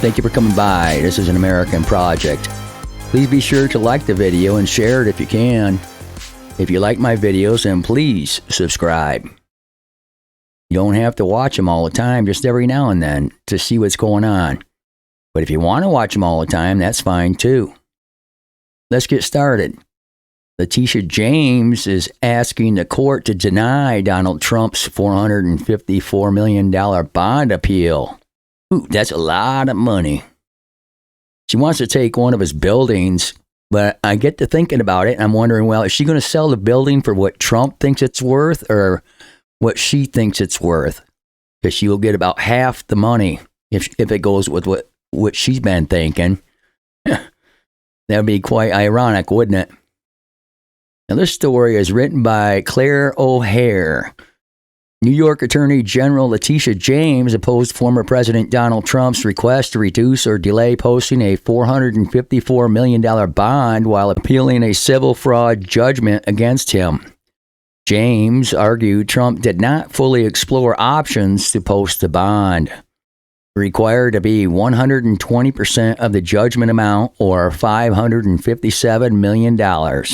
Thank you for coming by. This is an American project. Please be sure to like the video and share it if you can. If you like my videos, then please subscribe. You don't have to watch them all the time, just every now and then to see what's going on. But if you want to watch them all the time, that's fine too. Let's get started. Letitia James is asking the court to deny Donald Trump's $454 million bond appeal. Ooh, that's a lot of money. She wants to take one of his buildings, but I get to thinking about it, and I'm wondering, well, is she going to sell the building for what Trump thinks it's worth or what she thinks it's worth? Because she will get about half the money if it goes with what she's been thinking. That would be quite ironic, wouldn't it? Now, this story is written by Claire O'Hare. New York Attorney General Letitia James opposed former President Donald Trump's request to reduce or delay posting a $454 million bond while appealing a civil fraud judgment against him. James argued Trump did not fully explore options to post the bond. Required to be 120% of the judgment amount, or $557 million.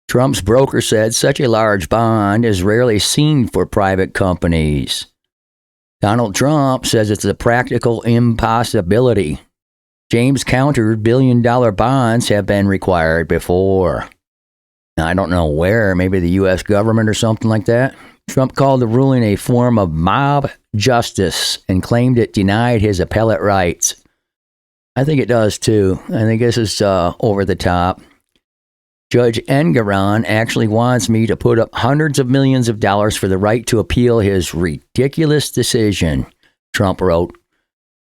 Trump's broker said such a large bond is rarely seen for private companies. Donald Trump says it's a practical impossibility. James countered billion-dollar bonds have been required before. Now, I don't know where, maybe the U.S. government or something like that. Trump called the ruling a form of mob justice and claimed it denied his appellate rights. I think it does too. I think this is over the top. Judge Engoron actually wants me to put up hundreds of millions of dollars for the right to appeal his ridiculous decision, Trump wrote.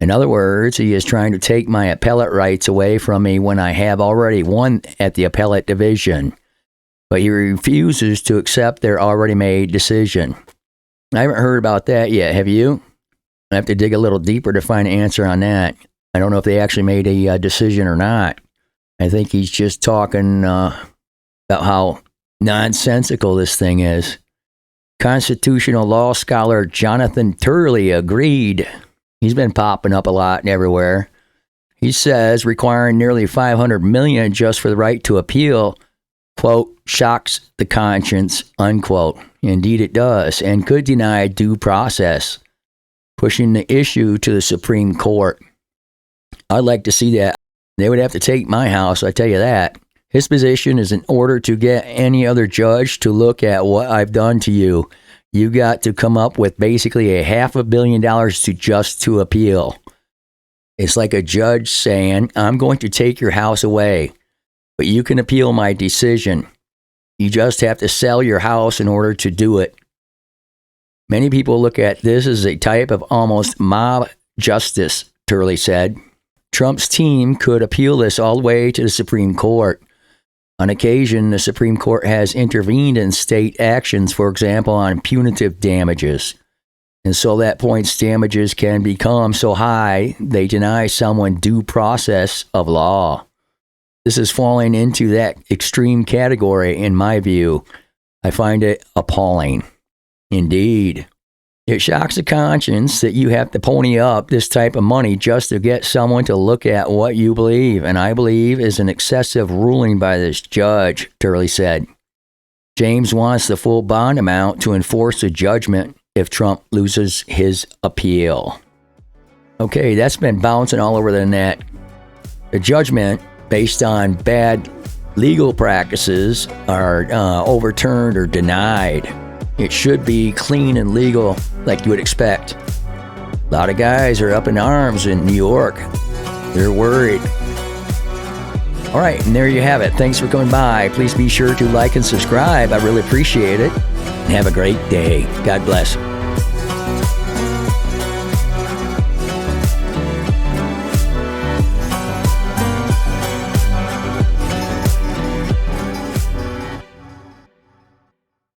In other words, he is trying to take my appellate rights away from me when I have already won at the appellate division. But he refuses to accept their already made decision. I haven't heard about that yet, have you? I have to dig a little deeper to find an answer on that. I don't know if they actually made a decision or not. I think he's just talking about how nonsensical this thing is. Constitutional law scholar Jonathan Turley agreed. He's been popping up a lot and everywhere. He says requiring nearly $500 million just for the right to appeal, quote, shocks the conscience, unquote. Indeed it does, and could deny due process, pushing the issue to the Supreme Court. I'd like to see that. They would have to take my house, I tell you that. His position is in order to get any other judge to look at what I've done to you, you got to come up with basically $500 million to appeal. It's like a judge saying, I'm going to take your house away, but you can appeal my decision. You just have to sell your house in order to do it. Many people look at this as a type of almost mob justice, Turley said. Trump's team could appeal this all the way to the Supreme Court. On occasion, the Supreme Court has intervened in state actions, for example, on punitive damages. And so that points damages can become so high, they deny someone due process of law. This is falling into that extreme category, in my view. I find it appalling. Indeed. It shocks the conscience that you have to pony up this type of money just to get someone to look at what you believe, and I believe is an excessive ruling by this judge, Turley said. James wants the full bond amount to enforce the judgment if Trump loses his appeal. Okay, that's been bouncing all over the net. The judgment, based on bad legal practices, are overturned or denied. It should be clean and legal like you would expect. A lot of guys are up in arms in New York. They're worried. All right, and there you have it. Thanks for coming by. Please be sure to like and subscribe. I really appreciate it. And have a great day. God bless.